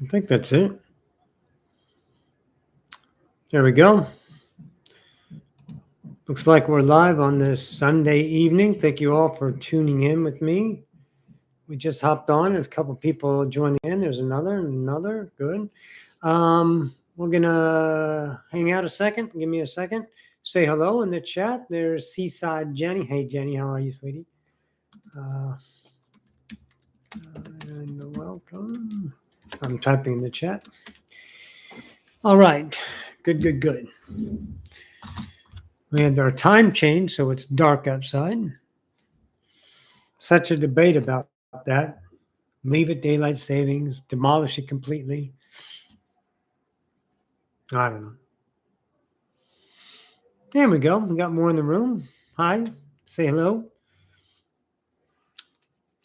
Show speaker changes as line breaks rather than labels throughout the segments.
I think that's it. There we go. Looks like we're live on this Sunday evening. Thank you all for tuning in with me. We just hopped on. There's a couple people joining in. There's another. Good. We're going to hang out a second. Give me a second. Say hello in the chat. There's Seaside Jenny. Hey, Jenny. How are you, sweetie? And welcome. I'm typing in the chat. All right. Good. We had our time change, so it's dark outside. Such a debate about that. Leave it daylight savings, demolish it completely. I don't know. There we go. We got more in the room. Hi. Say hello.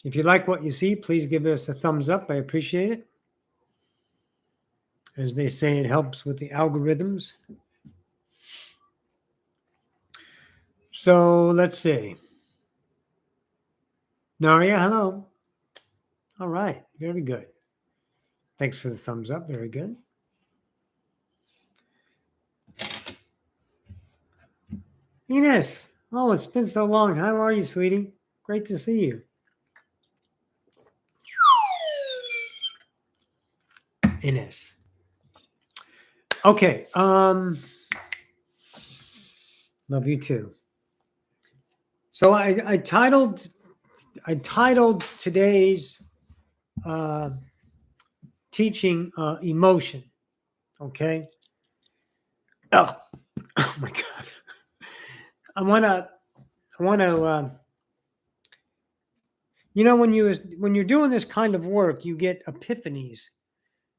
If you like what you see, please give us a thumbs up. I appreciate it. As they say, it helps with the algorithms. So let's see. Naria, hello. All right. Very good. Thanks for the thumbs up. Very good. Ines. Oh, it's been so long. How are you, sweetie? Great to see you. Ines. Okay. Love you too. So I titled today's teaching emotion. Okay. Oh my God. I want to. When you're doing this kind of work, you get epiphanies.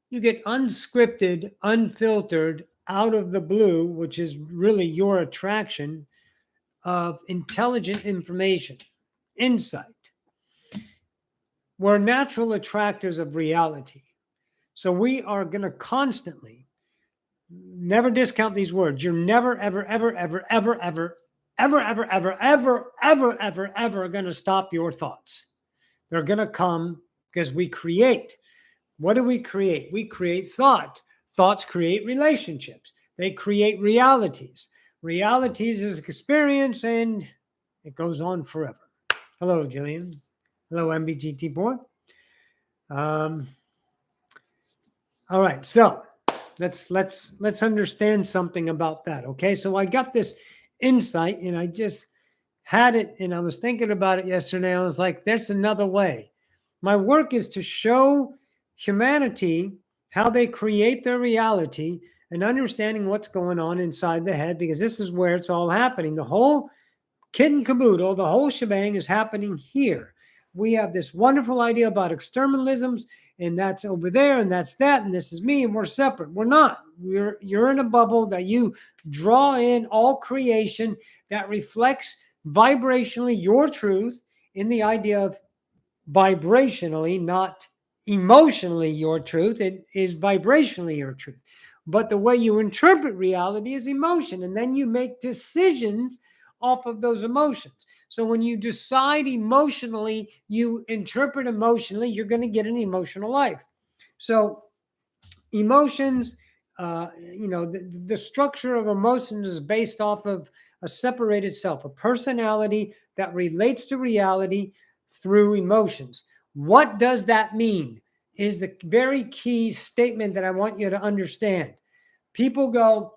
You get unscripted, unfiltered, out of the blue, which is really your attraction of intelligent information, insight. We're natural attractors of reality. So we are going to constantly, never discount these words. You're never, ever, ever, ever, ever, ever, ever, ever, ever, ever, ever, ever, ever going to stop your thoughts. They're going to come because we create. What do we create? We create thought. Thoughts create relationships. They create realities. Realities is experience, and it goes on forever. Hello, Jillian. Hello, MBGT boy. All right, so let's understand something about that. Okay, so I got this insight, and I just had it, and I was thinking about it yesterday. I was like, there's another way. My work is to show humanity how they create their reality and understanding what's going on inside the head, because this is where it's all happening. The whole kit and caboodle, the whole shebang is happening here. We have this wonderful idea about externalisms, and that's over there, and that's that, and this is me, and we're separate. We're not. You're in a bubble that you draw in all creation that reflects vibrationally your truth in the idea of vibrationally, not emotionally your truth. It is vibrationally your truth. But the way you interpret reality is emotion, and then you make decisions off of those emotions. So when you decide emotionally, you interpret emotionally, you're going to get an emotional life. So emotions, the structure of emotions is based off of a separated self, a personality that relates to reality through emotions. What does that mean is the very key statement that I want you to understand. People go,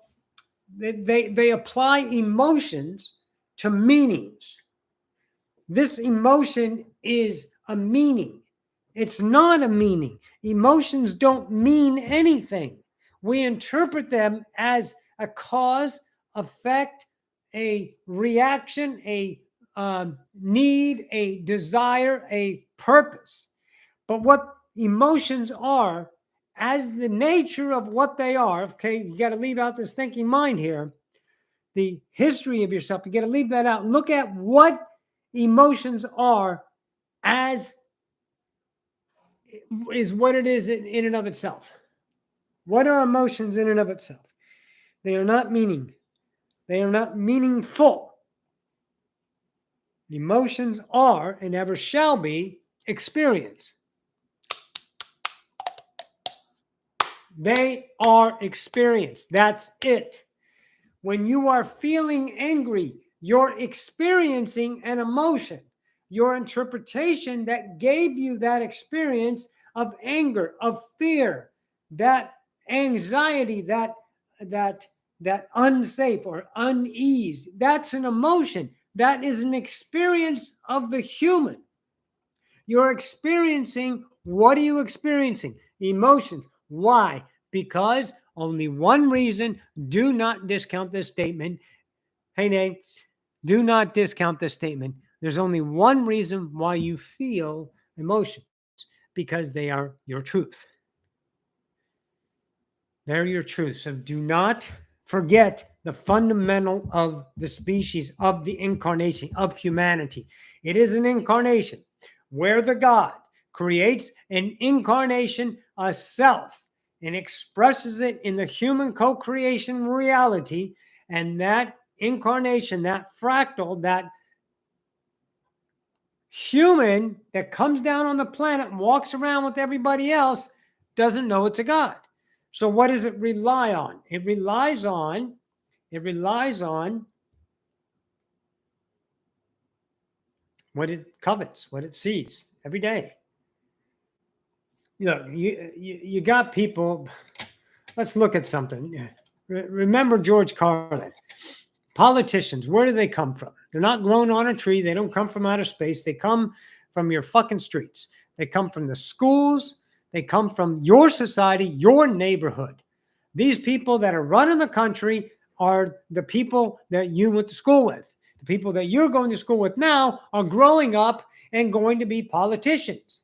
they apply emotions to meanings. This emotion is a meaning. It's not a meaning. Emotions don't mean anything. We interpret them as a cause, effect, a reaction, a need, a desire, a purpose. But what emotions are, as the nature of what they are, okay, you got to leave out this thinking mind here, the history of yourself, you got to leave that out and look at what emotions are as is what it is in and of itself. What are emotions in and of itself? They are not meaning. They are not meaningful. Emotions are and ever shall be experience. They are experience. That's it. When you are feeling angry, you're experiencing an emotion. Your interpretation that gave you that experience of anger, of fear, that anxiety, that unsafe or unease, that's an emotion. That is an experience of the human. You're experiencing, what are you experiencing? Emotions. Why? Because only one reason. Do not discount this statement. Hey, Nate, do not discount this statement. There's only one reason why you feel emotions, because they are your truth. They're your truth. So do not forget the fundamental of the species, of the incarnation, of humanity. It is an incarnation where the God creates an incarnation, a self, and expresses it in the human co-creation reality. And that incarnation, that fractal, that human that comes down on the planet and walks around with everybody else doesn't know it's a God. So what does it rely on? It relies on what it covets, what it sees every day. You got people. Let's look at something. Remember George Carlin. Politicians, where do they come from? They're not grown on a tree. They don't come from outer space. They come from your fucking streets. They come from the schools. They come from your society, your neighborhood. These people that are running the country are the people that you went to school with. The people that you're going to school with now are growing up and going to be politicians.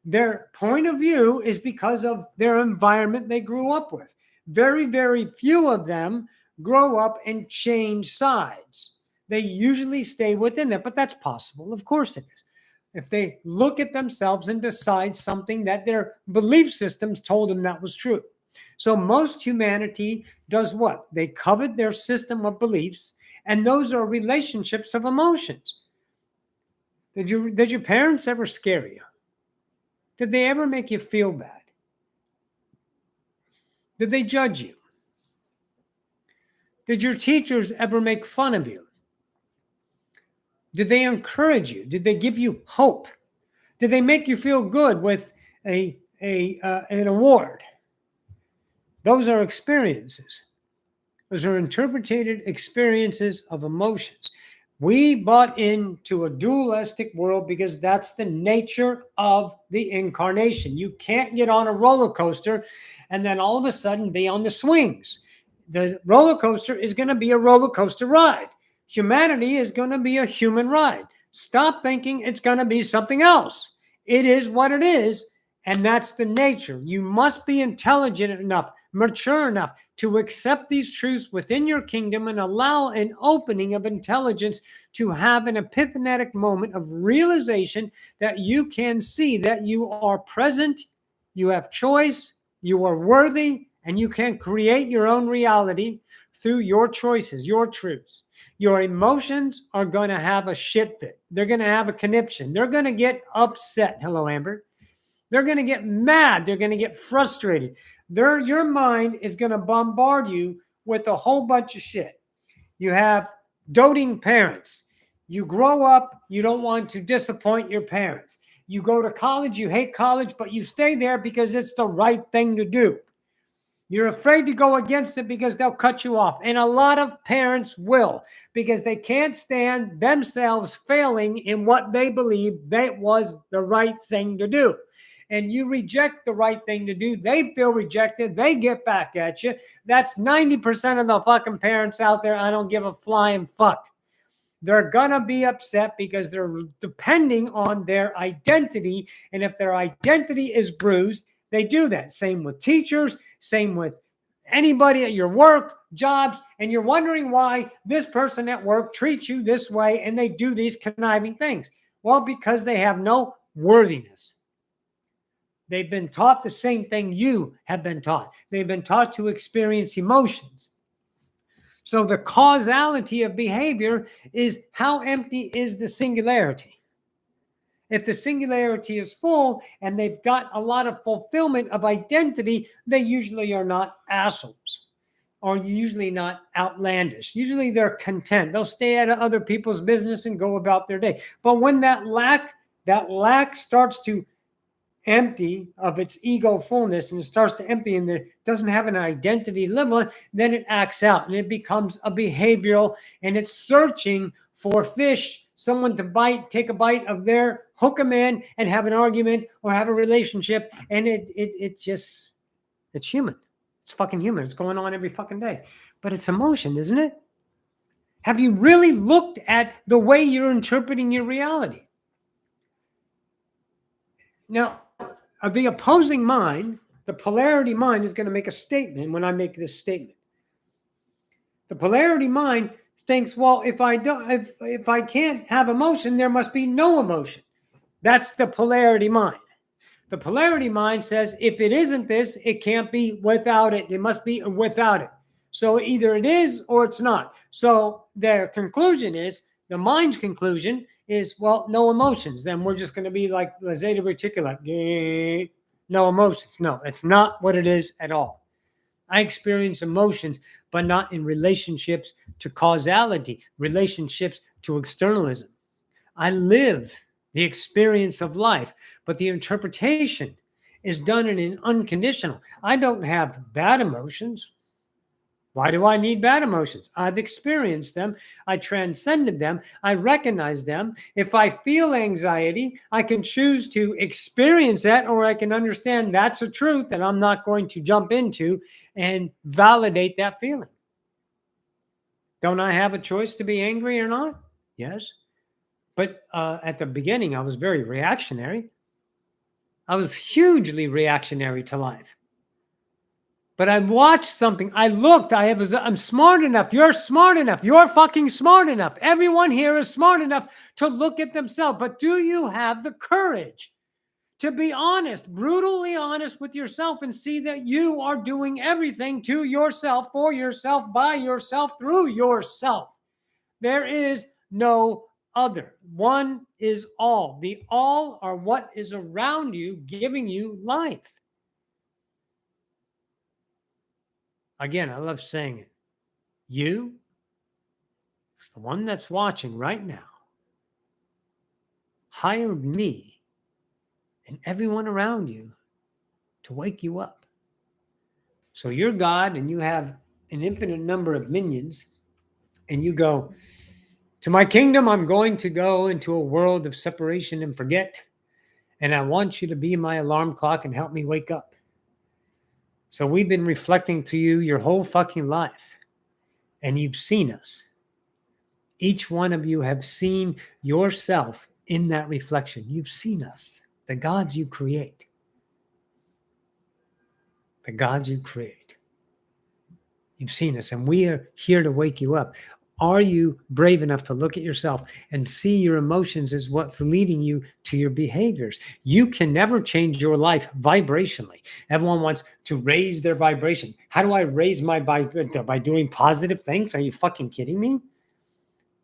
Their point of view is because of their environment they grew up with. Very, very few of them grow up and change sides. They usually stay within that, but that's possible. Of course it is. If they look at themselves and decide something that their belief systems told them that was true. So most humanity does what? They covet their system of beliefs, and those are relationships of emotions. Did your parents ever scare you? Did they ever make you feel bad? Did they judge you? Did your teachers ever make fun of you? Did they encourage you? Did they give you hope? Did they make you feel good with an award? Those are experiences. Those are interpreted experiences of emotions. We bought into a dualistic world because that's the nature of the incarnation. You can't get on a roller coaster and then all of a sudden be on the swings. The roller coaster is going to be a roller coaster ride. Humanity is going to be a human ride. Stop thinking it's going to be something else. It is what it is, and that's the nature. You must be intelligent enough, mature enough to accept these truths within your kingdom and allow an opening of intelligence to have an epiphanetic moment of realization that you can see that you are present, you have choice, you are worthy, and you can create your own reality through your choices, your truths. Your emotions are going to have a shit fit. They're going to have a conniption. They're going to get upset. Hello, Amber. They're going to get mad. They're going to get frustrated. Your mind is going to bombard you with a whole bunch of shit. You have doting parents. You grow up, you don't want to disappoint your parents. You go to college, you hate college, but you stay there because it's the right thing to do. You're afraid to go against it because they'll cut you off. And a lot of parents will, because they can't stand themselves failing in what they believe that was the right thing to do. And you reject the right thing to do. They feel rejected. They get back at you. That's 90% of the fucking parents out there. I don't give a flying fuck. They're going to be upset because they're depending on their identity. And if their identity is bruised, they do that. Same with teachers, same with anybody at your work, jobs, and you're wondering why this person at work treats you this way and they do these conniving things. Well, because they have no worthiness. They've been taught the same thing you have been taught. They've been taught to experience emotions. So the causality of behavior is how empty is the singularity. If the singularity is full and they've got a lot of fulfillment of identity, they usually are not assholes or usually not outlandish. Usually they're content. They'll stay out of other people's business and go about their day. But when that lack starts to empty of its ego fullness and it starts to empty and it doesn't have an identity level, then it acts out and it becomes a behavioral and it's searching for fish, someone to bite, take a bite of their, hook them in and have an argument or have a relationship. And it's human. It's fucking human. It's going on every fucking day. But it's emotion, isn't it? Have you really looked at the way you're interpreting your reality? Now, the opposing mind, the polarity mind, is going to make a statement when I make this statement. The polarity mind thinks, well, if I can't have emotion, there must be no emotion. That's the polarity mind. The polarity mind says, if it isn't this, it can't be without it. It must be without it. So either it is or it's not. So their conclusion is, the mind's conclusion is, well, no emotions. Then we're just going to be like the zeta reticula. No emotions. No, it's not what it is at all. I experience emotions, but not in relationships to causality, relationships to externalism. I live the experience of life, but the interpretation is done in an unconditional. I don't have bad emotions. Why do I need bad emotions? I've experienced them. I transcended them. I recognize them. If I feel anxiety, I can choose to experience that, or I can understand that's a truth that I'm not going to jump into and validate that feeling. Don't I have a choice to be angry or not? Yes. But at the beginning, I was very reactionary. I was hugely reactionary to life. But I watched something. I looked. I'm smart enough. You're smart enough. You're fucking smart enough. Everyone here is smart enough to look at themselves. But do you have the courage to be honest, brutally honest with yourself and see that you are doing everything to yourself, for yourself, by yourself, through yourself? There is no other. One is all. The all are what is around you, giving you life. Again, I love saying it. You, the one that's watching right now, hired me and everyone around you to wake you up. So you're God and you have an infinite number of minions, and you go, to my kingdom, I'm going to go into a world of separation and forget. And I want you to be my alarm clock and help me wake up. So we've been reflecting to you your whole fucking life. And you've seen us. Each one of you have seen yourself in that reflection. You've seen us, the gods you create. The gods you create. You've seen us, and we are here to wake you up. Are you brave enough to look at yourself and see your emotions as what's leading you to your behaviors? You can never change your life vibrationally. Everyone wants to raise their vibration. How do I raise my vibration? By doing positive things? Are you fucking kidding me?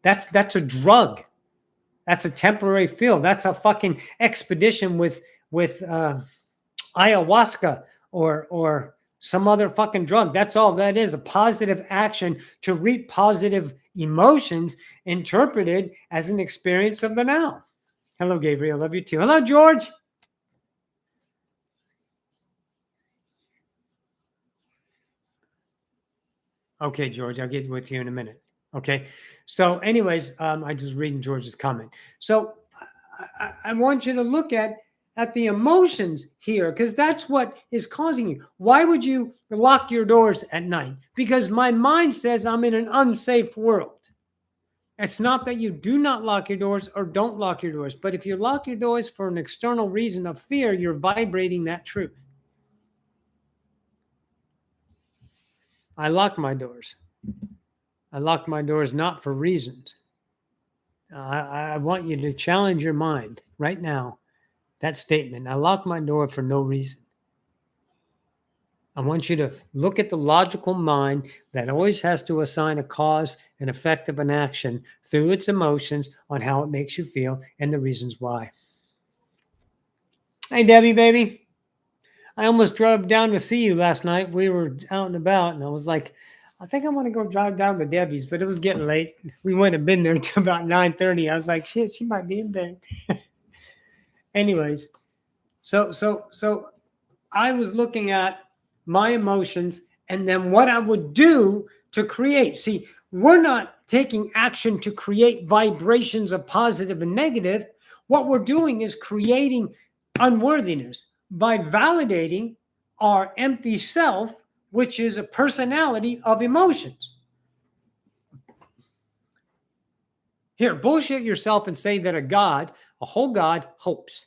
That's a drug. That's a temporary feel. That's a fucking expedition with ayahuasca or some other fucking drug. That's all that is, a positive action to reap positive emotions interpreted as an experience of the now. Hello, Gabriel. Love you too. Hello, George. Okay, George, I'll get with you in a minute. Okay. So anyways, I just reading George's comment. So I want you to look at the emotions here, because that's what is causing you. Why would you lock your doors at night? Because my mind says I'm in an unsafe world. It's not that you do not lock your doors or don't lock your doors, but if you lock your doors for an external reason of fear, you're vibrating that truth. I lock my doors. I lock my doors not for reasons. I want you to challenge your mind right now. That statement, I lock my door for no reason. I want you to look at the logical mind that always has to assign a cause and effect of an action through its emotions on how it makes you feel and the reasons why. Hey, Debbie, baby. I almost drove down to see you last night. We were out and about, and I was like, I think I want to go drive down to Debbie's, but it was getting late. We wouldn't have been there until about 9:30. I was like, shit, she might be in bed. Anyways, so I was looking at my emotions and then what I would do to create. See, we're not taking action to create vibrations of positive and negative. What we're doing is creating unworthiness by validating our empty self, which is a personality of emotions. Here, bullshit yourself and say that a whole God, hopes.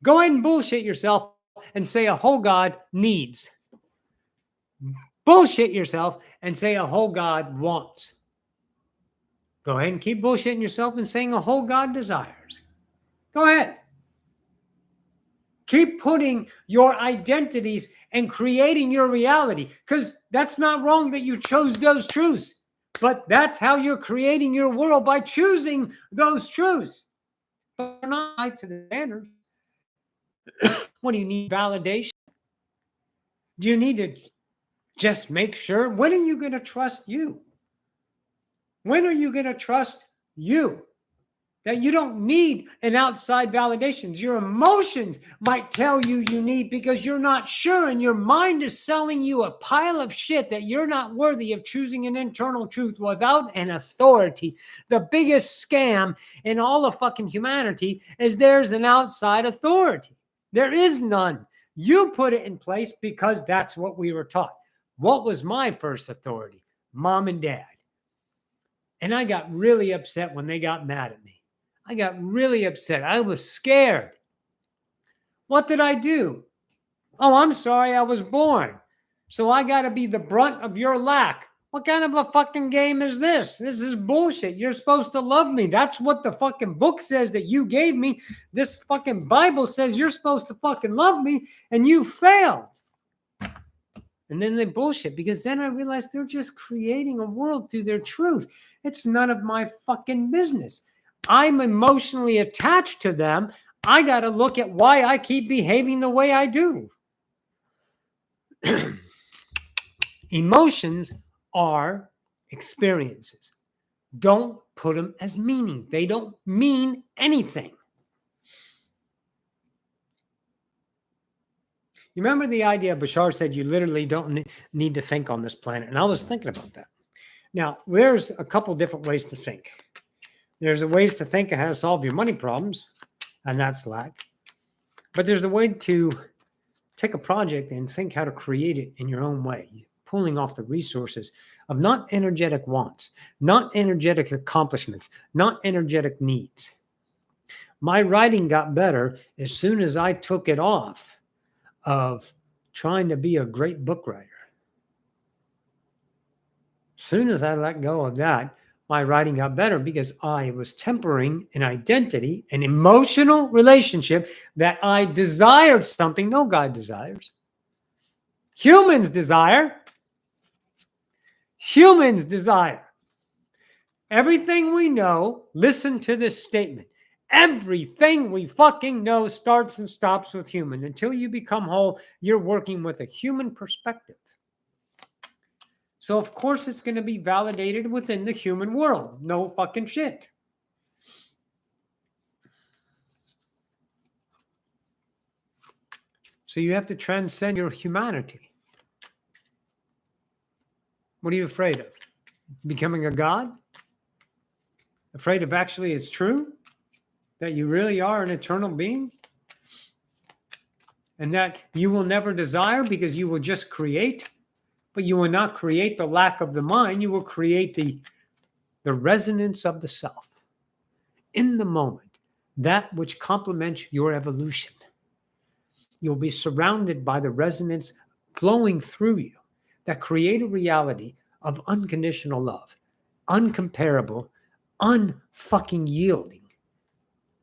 Go ahead and bullshit yourself and say a whole God needs. Bullshit yourself and say a whole God wants. Go ahead and keep bullshitting yourself and saying a whole God desires. Go ahead. Keep putting your identities and creating your reality, because that's not wrong that you chose those truths, but that's how you're creating your world, by choosing those truths. But they're not tied to the standards. What do you need? Validation? Do you need to just make sure? When are you going to trust you? When are you going to trust you? That you don't need an outside validations. Your emotions might tell you need, because you're not sure, and your mind is selling you a pile of shit that you're not worthy of choosing an internal truth without an authority. The biggest scam in all of fucking humanity is there's an outside authority. There is none. You put it in place because that's what we were taught. What was my first authority? Mom and dad. And I got really upset when they got mad at me. I got really upset. I was scared. What did I do? Oh, I'm sorry, I was born. So I got to be the brunt of your lack. What kind of a fucking game is this? This is bullshit. You're supposed to love me. That's what the fucking book says that you gave me. This fucking Bible says you're supposed to fucking love me, and you failed. And then they bullshit, because then I realized they're just creating a world through their truth. It's none of my fucking business. I'm emotionally attached to them. I got to look at why I keep behaving the way I do. Emotions are experiences. Don't put them as meaning. They don't mean anything. You remember the idea Bashar said you literally don't need to think on this planet? And I was thinking about that. Now, there's a couple different ways to think. There's a ways to think of how to solve your money problems, and that's lack. But there's a way to take a project and think how to create it in your own way, pulling off the resources of not energetic wants, not energetic accomplishments, not energetic needs. My writing got better as soon as I took it off of trying to be a great book writer. As soon as I let go of that, my writing got better, because I was tempering an identity, an emotional relationship that I desired something no God desires. Humans desire. Humans desire. Everything we know, listen to this statement. Everything we fucking know starts and stops with human. Until you become whole, you're working with a human perspective. So, of course, it's going to be validated within the human world. No fucking shit. So you have to transcend your humanity. What are you afraid of? Becoming a god? Afraid of actually it's true? That you really are an eternal being? And that you will never desire because you will just create? But you will not create the lack of the mind. You will create the resonance of the self. In the moment, that which complements your evolution. You'll be surrounded by the resonance flowing through you that create a reality of unconditional love, uncomparable, unfucking yielding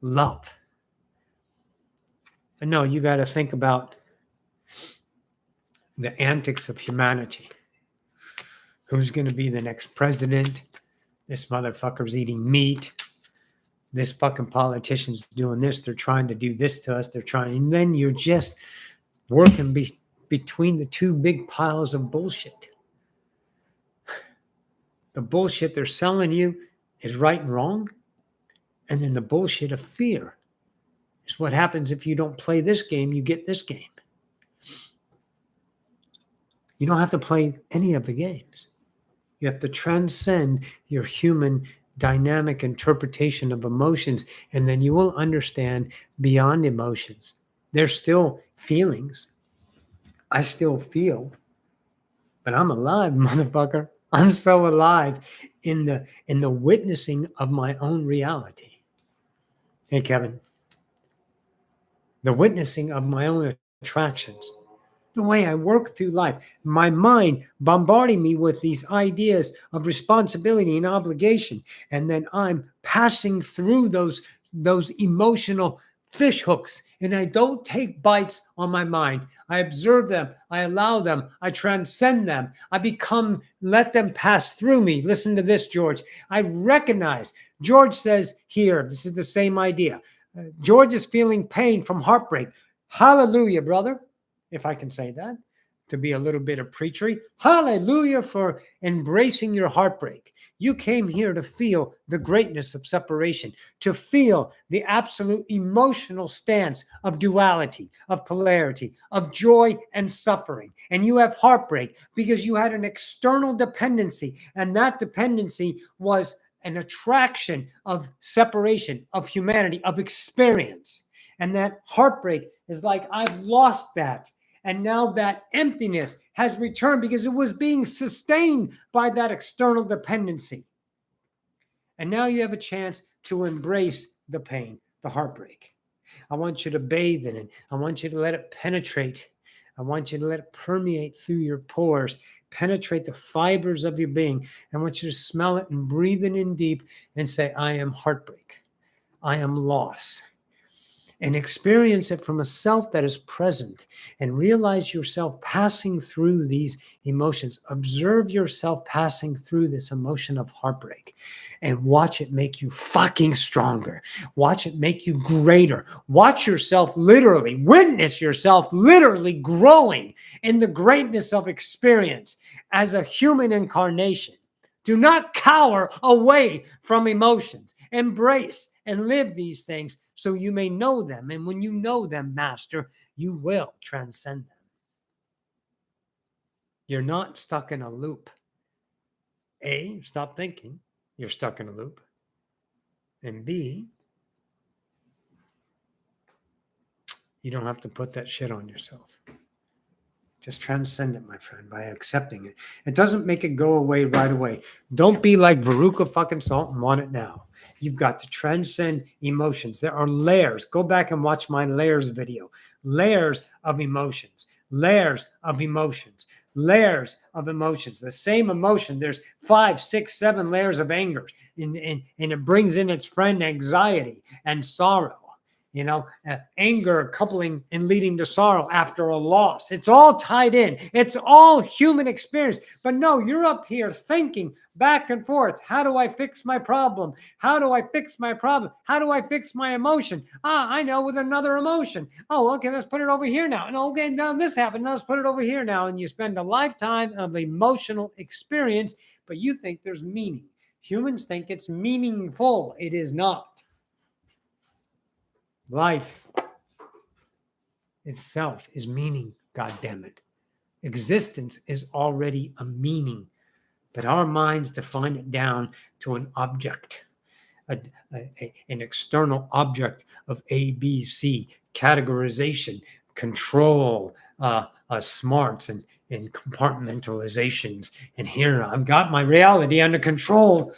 love. And no, you got to think about the antics of humanity. Who's going to be the next president? This motherfucker's eating meat. this fucking politician's doing this. They're trying to do this to us. They're trying. And then you're just working between the two big piles of bullshit. The bullshit they're selling you is right and wrong. And then the bullshit of fear is what happens if you don't play this game, you get this game. You don't have to play any of the games. You have to transcend your human dynamic interpretation of emotions, and then you will understand beyond emotions. There's still feelings. I still feel, but I'm alive, motherfucker. I'm so alive in the witnessing of my own reality. Hey, Kevin. The witnessing of my own attractions. The way I work through life, my mind bombarding me with these ideas of responsibility and obligation. And then I'm passing through those emotional fish hooks, and I don't take bites on my mind. I observe them. I allow them. I transcend them. Let them pass through me. Listen to this, George. I recognize, George says here, this is the same idea. George is feeling pain from heartbreak. Hallelujah, brother. If I can say that, to be a little bit of preachery. Hallelujah for embracing your heartbreak. You came here to feel the greatness of separation, to feel the absolute emotional stance of duality, of polarity, of joy and suffering. And you have heartbreak because you had an external dependency, and that dependency was an attraction of separation, of humanity, of experience. And that heartbreak is like, I've lost that. And now that emptiness has returned because it was being sustained by that external dependency. And now you have a chance to embrace the pain, the heartbreak. I want you to bathe in it. I want you to let it penetrate. I want you to let it permeate through your pores, penetrate the fibers of your being. I want you to smell it and breathe it in deep and say, I am heartbreak. I am loss. And experience it from a self that is present, and realize yourself passing through these emotions. Observe yourself passing through this emotion of heartbreak, and watch it make you fucking stronger. Watch it make you greater. Watch yourself literally, witness yourself literally growing in the greatness of experience as a human incarnation. Do not cower away from emotions. Embrace and live these things so you may know them. And when you know them, Master, you will transcend them. You're not stuck in a loop. A, stop thinking you're stuck in a loop. And B, you don't have to put that shit on yourself. Just transcend it, my friend, by accepting it. It doesn't make it go away right away. Don't be like Veruca fucking Salt and want it now. You've got to transcend emotions. There are layers. Go back and watch my layers video. Layers of emotions. Layers of emotions. Layers of emotions. The same emotion. There's 5, 6, 7 layers of anger. And it brings in its friend anxiety and sorrow. Anger coupling and leading to sorrow after a loss. It's all tied in. It's all human experience. But no, you're up here thinking back and forth. How do I fix my problem? How do I fix my problem? How do I fix my emotion? I know, with another emotion. Oh, okay, let's put it over here now. And okay, now this happened. Now let's put it over here now. And you spend a lifetime of emotional experience, but you think there's meaning. Humans think it's meaningful. It is not. Life itself is meaning, goddammit. Existence is already a meaning, but our minds define it down to an object, an external object of A, B, C, categorization, control, smarts, and compartmentalizations. And here I've got my reality under control.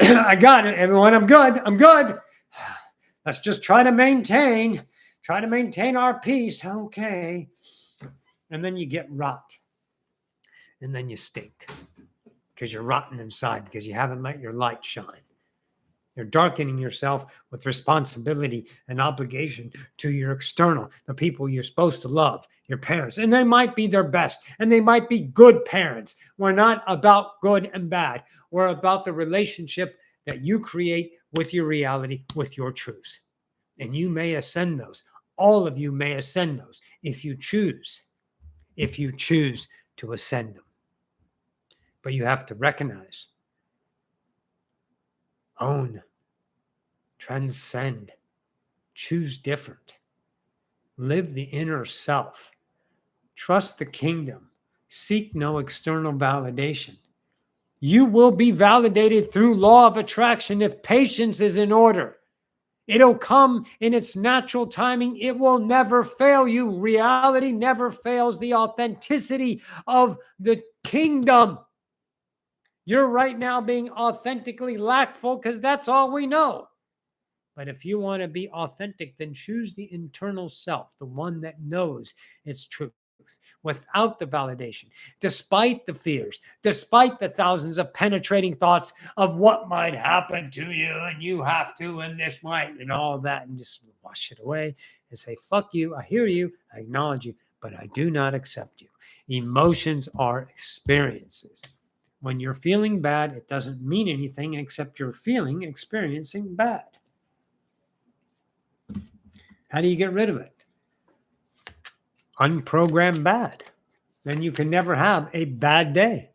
I got it, everyone. I'm good. Let's just try to maintain our peace. Okay. And then you get rot. And then you stink because you're rotten inside because you haven't let your light shine. You're darkening yourself with responsibility and obligation to your external, the people you're supposed to love, your parents. And they might be their best, and they might be good parents. We're not about good and bad. We're about the relationship that you create with your reality, with your truths. And you may ascend those. All of you may ascend those if you choose to ascend them. But you have to recognize, own, transcend, choose different, live the inner self, trust the kingdom, seek no external validation. You will be validated through law of attraction if patience is in order. It'll come in its natural timing. It will never fail you. Reality never fails the authenticity of the kingdom. You're right now being authentically lackful because that's all we know. But if you want to be authentic, then choose the internal self, the one that knows its truth without the validation, despite the fears, despite the thousands of penetrating thoughts of what might happen to you and you have to and this might and all that, and just wash it away and say, fuck you, I hear you, I acknowledge you, but I do not accept you. Emotions are experiences. When you're feeling bad, it doesn't mean anything except you're experiencing bad. How do you get rid of it? Unprogram bad. Then you can never have a bad day.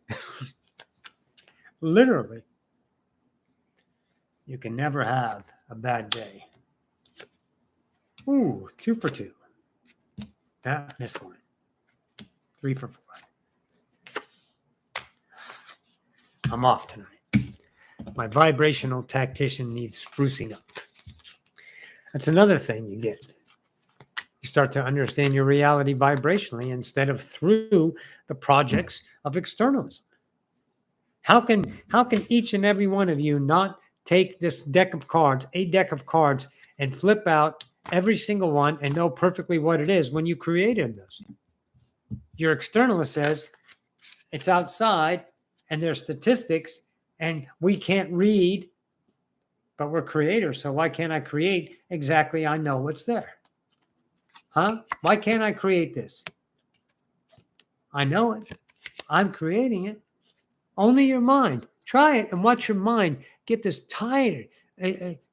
Literally. You can never have a bad day. Ooh, 2 for 2. That missed one. 3 for 4. I'm off tonight. My vibrational tactician needs sprucing up. That's another thing you get. You start to understand your reality vibrationally instead of through the projects of externalism. How can each and every one of you not take this deck of cards, a deck of cards, and flip out every single one and know perfectly what it is when you created those? Your externalist says it's outside and there's statistics and we can't read, but we're creators. So why can't I create exactly I know what's there? Huh? Why can't I create this? I know it. I'm creating it. Only your mind. Try it and watch your mind get this tired,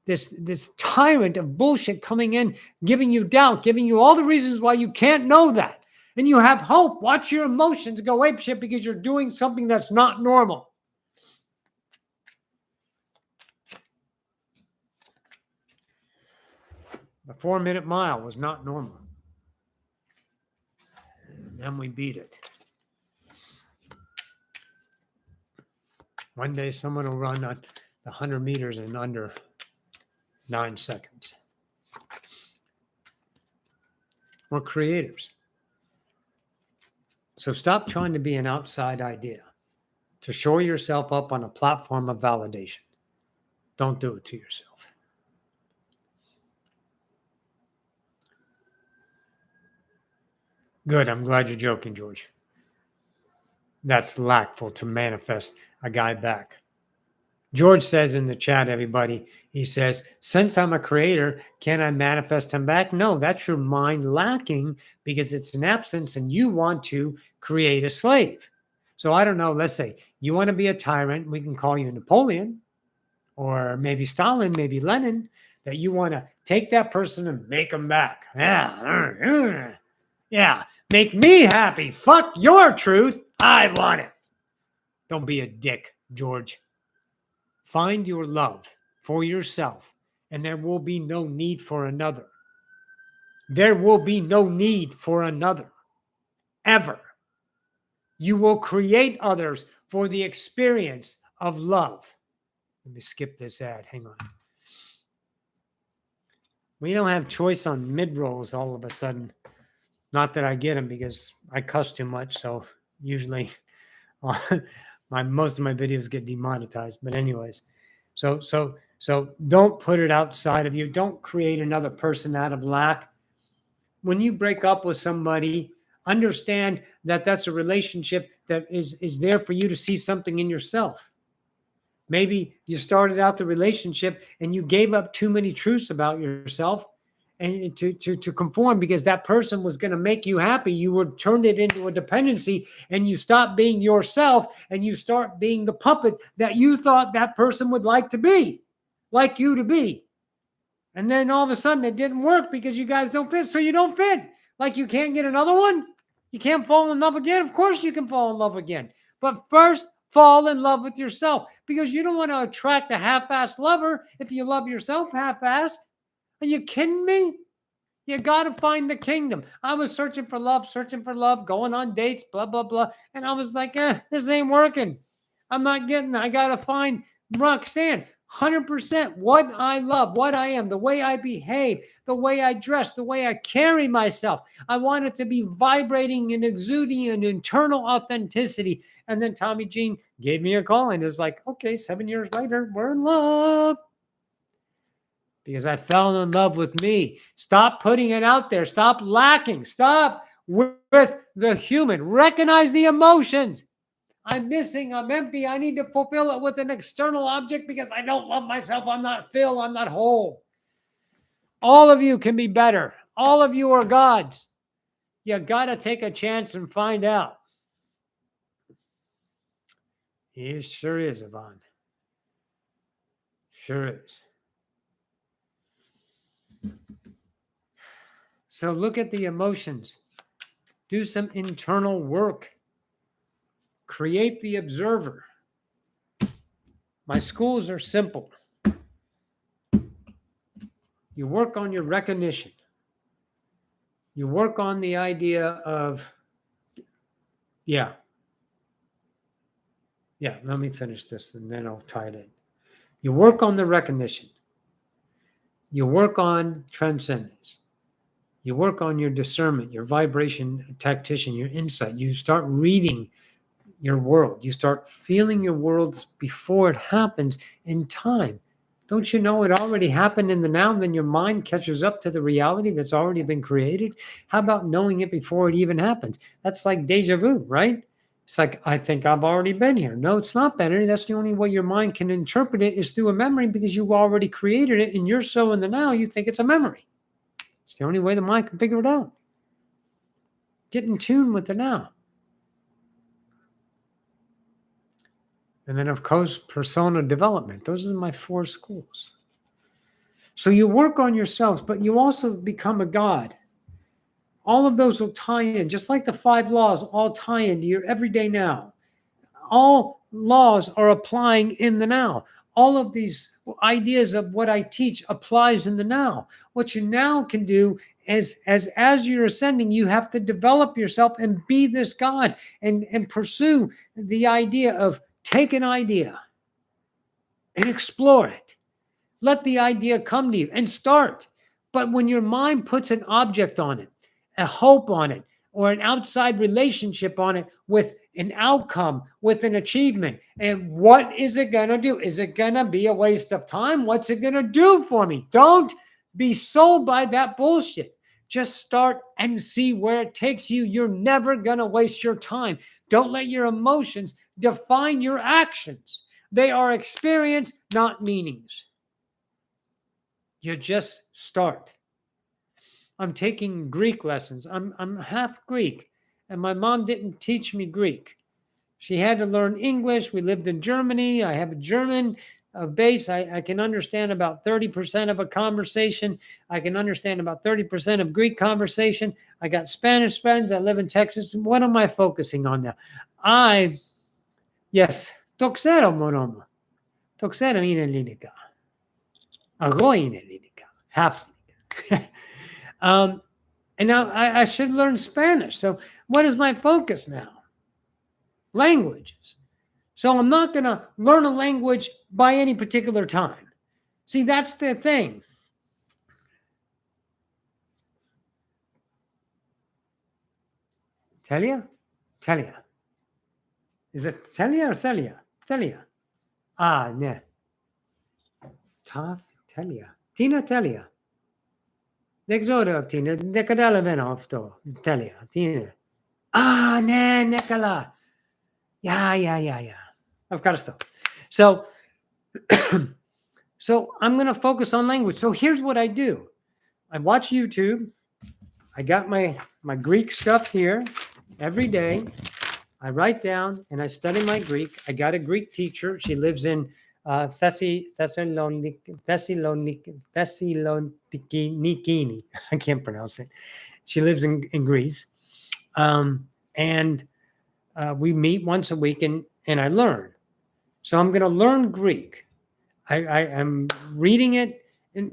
this tyrant of bullshit coming in, giving you doubt, giving you all the reasons why you can't know that. And you have hope. Watch your emotions go apeshit because you're doing something that's not normal. The 4-minute mile was not normal. And then we beat it. One day someone will run on the 100 meters in under 9 seconds. We're creators. So stop trying to be an outside idea to shore yourself up on a platform of validation. Don't do it to yourself. Good. I'm glad you're joking, George. That's lackful to manifest a guy back. George says in the chat, everybody, he says, since I'm a creator, can I manifest him back? No, that's your mind lacking because it's an absence and you want to create a slave. So I don't know, let's say you want to be a tyrant. We can call you Napoleon or maybe Stalin, maybe Lenin, that you want to take that person and make him back. Yeah. Make me happy. Fuck your truth. I want it. Don't be a dick, George. Find your love for yourself, and there will be no need for another. There will be no need for another. Ever. You will create others for the experience of love. Let me skip this ad. Hang on. We don't have choice on mid-rolls all of a sudden. Not that I get them because I cuss too much, so usually most of my videos get demonetized. But anyways, so don't put it outside of you. Don't create another person out of lack. When you break up with somebody, understand that that's a relationship that is there for you to see something in yourself. Maybe you started out the relationship and you gave up too many truths about yourself. and to conform because that person was going to make you happy. You would turn it into a dependency, and you stop being yourself, and you start being the puppet that you thought that person would like you to be. And then all of a sudden it didn't work because you guys don't fit. So you don't fit. Like you can't get another one. You can't fall in love again. Of course you can fall in love again. But first, fall in love with yourself, because you don't want to attract a half-assed lover if you love yourself half-assed. Are you kidding me? You got to find the kingdom. I was searching for love, going on dates, blah, blah, blah. And I was like, this ain't working. I'm not getting it. I got to find Roxanne. 100% what I love, what I am, the way I behave, the way I dress, the way I carry myself. I want it to be vibrating and exuding an internal authenticity. And then Tommy Jean gave me a call and it was like, okay, 7 years later, we're in love. Because I fell in love with me. Stop putting it out there. Stop lacking. Stop with the human. Recognize the emotions. I'm missing. I'm empty. I need to fulfill it with an external object because I don't love myself. I'm not filled. I'm not whole. All of you can be better. All of you are gods. You got to take a chance and find out. He sure is, Yvonne. Sure is. So look at the emotions. Do some internal work. Create the observer. My schools are simple. You work on your recognition. You work on the idea of, let me finish this and then I'll tie it in. You work on the recognition. You work on transcendence. You work on your discernment, your vibration tactician, your insight. You start reading your world. You start feeling your world before it happens in time. Don't you know it already happened in the now? And then your mind catches up to the reality that's already been created. How about knowing it before it even happens? That's like deja vu, right? It's like, I think I've already been here. No, it's not been here. That's the only way your mind can interpret it is through a memory, because you already created it and you're so in the now, you think it's a memory. It's the only way the mind can figure it out. Get in tune with the now. And then, of course, persona development. Those are my 4 schools. So you work on yourselves, but you also become a god. All of those will tie in, just like the 5 laws all tie into your everyday now. All laws are applying in the now. All of these ideas of what I teach applies in the now. What you now can do is, as you're ascending, you have to develop yourself and be this God and pursue the idea of take an idea and explore it. Let the idea come to you and start. But when your mind puts an object on it, a hope on it, or an outside relationship on it with an outcome, with an achievement, and what is it going to do? Is it going to be a waste of time? What's it going to do for me? Don't be sold by that bullshit. Just start and see where it takes you. You're never going to waste your time. Don't let your emotions define your actions. They are experience, not meanings. You just start. I'm taking Greek lessons. I'm half Greek, and my mom didn't teach me Greek. She had to learn English. We lived in Germany. I have a German base. I can understand about 30% of a conversation. I can understand about 30% of Greek conversation. I got Spanish friends. I live in Texas. What am I focusing on now? Yes, toxero monomo. Toxero ine linika. Ago ine linika. Half. And now I should learn Spanish. So what is my focus now? Languages. So I'm not going to learn a language by any particular time. See, that's the thing. Telia? Telia. Is it Telia or Thelia? Telia. Ah, ne. Telia. Tina Telia. Nexoda Tina. Decadala Venofto. Telia. Tina. Ah, ne, Nicola. Yeah. I've got to stop. So I'm going to focus on language. So here's what I do. I watch YouTube. I got my Greek stuff here every day. I write down and I study my Greek. I got a Greek teacher. She lives in Thessaloniki. I can't pronounce it. She lives in Greece. And we meet once a week and I learn. So I'm going to learn Greek. I am reading it. And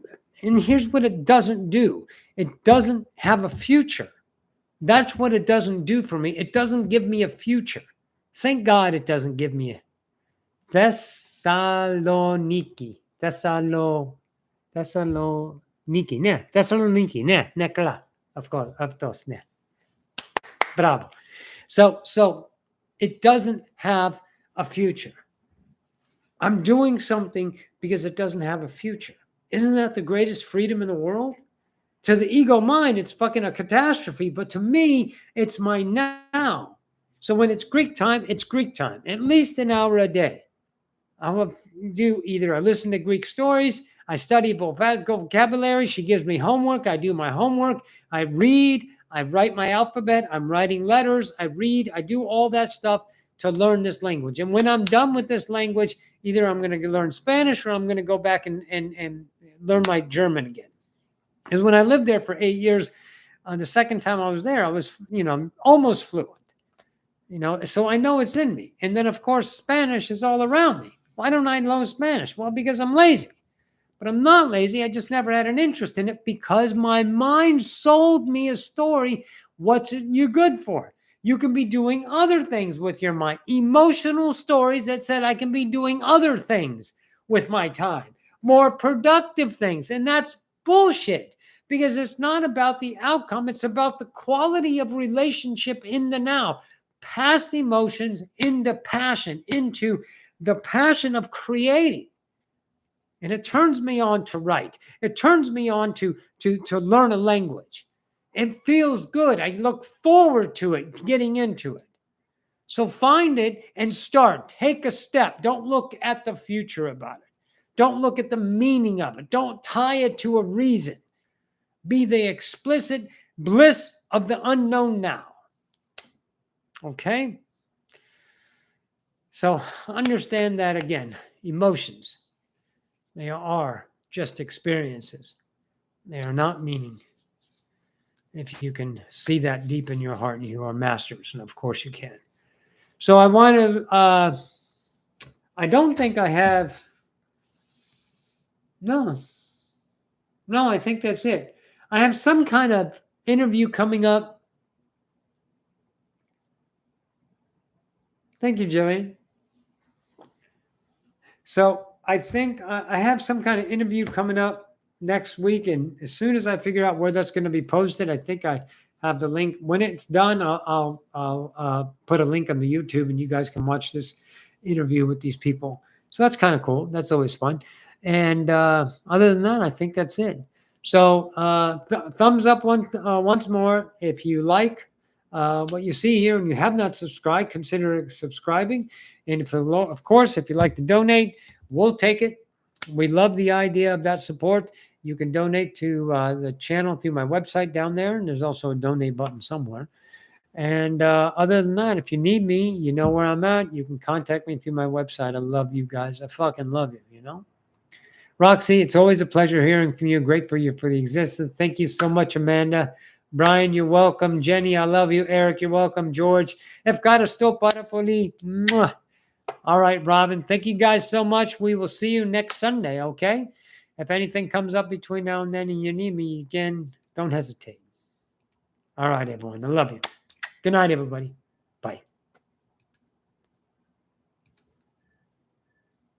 here's what it doesn't do. It doesn't have a future. That's what it doesn't do for me. It doesn't give me a future. Thank God it doesn't give me a Thessaloniki. Thessaloniki. Ne. Thessaloniki. Ne. Nekla. Of course. Ne. Bravo. So it doesn't have a future. I'm doing something because it doesn't have a future. Isn't that the greatest freedom in the world? To the ego mind, it's fucking a catastrophe. But to me, it's my now. So when it's Greek time, it's Greek time. At least an hour a day. I will do either I listen to Greek stories, I study vocabulary, she gives me homework, I do my homework, I read, I write my alphabet, I'm writing letters, I read, I do all that stuff to learn this language. And when I'm done with this language, either I'm going to learn Spanish or I'm going to go back and learn my German again. Because when I lived there for 8 years, the second time I was there, I was, almost fluent. So I know it's in me. And then, of course, Spanish is all around me. Why don't I learn Spanish? Well, because I'm lazy. But I'm not lazy. I just never had an interest in it because my mind sold me a story. What's you good for? You can be doing other things with your mind. Emotional stories that said I can be doing other things with my time. More productive things. And that's bullshit because it's not about the outcome. It's about the quality of relationship in the now. Past emotions into passion, into the passion of creating. And it turns me on to write. It turns me on to learn a language. It feels good. I look forward to it, getting into it. So find it and start. Take a step. Don't look at the future about it. Don't look at the meaning of it. Don't tie it to a reason. Be the explicit bliss of the unknown now. Okay? So understand that again. Emotions. They are just experiences. They are not meaning. If you can see that deep in your heart, you are masters. And of course you can. So I want to, I don't think I have, no, I think that's it. I have some kind of interview coming up. Thank you, Jillian. So I think I have some kind of interview coming up next week. And as soon as I figure out where that's going to be posted, I think I have the link. When it's done, I'll put a link on the YouTube and you guys can watch this interview with these people. So that's kind of cool. That's always fun. And other than that, I think that's it. So thumbs up once more if you like what you see here and you have not subscribed, consider subscribing. And of course, if you'd like to donate, we'll take it. We love the idea of that support. You can donate to the channel through my website down there. And there's also a donate button somewhere. And other than that, if you need me, you know where I'm at. You can contact me through my website. I love you guys. I fucking love you, Roxy, it's always a pleasure hearing from you. Great for you for the existence. Thank you so much, Amanda. Brian, you're welcome. Jenny, I love you. Eric, you're welcome. George, sto para poli. All right, Robin. Thank you guys so much. We will see you next Sunday, okay? If anything comes up between now and then and you need me again, don't hesitate. All right, everyone. I love you. Good night, everybody.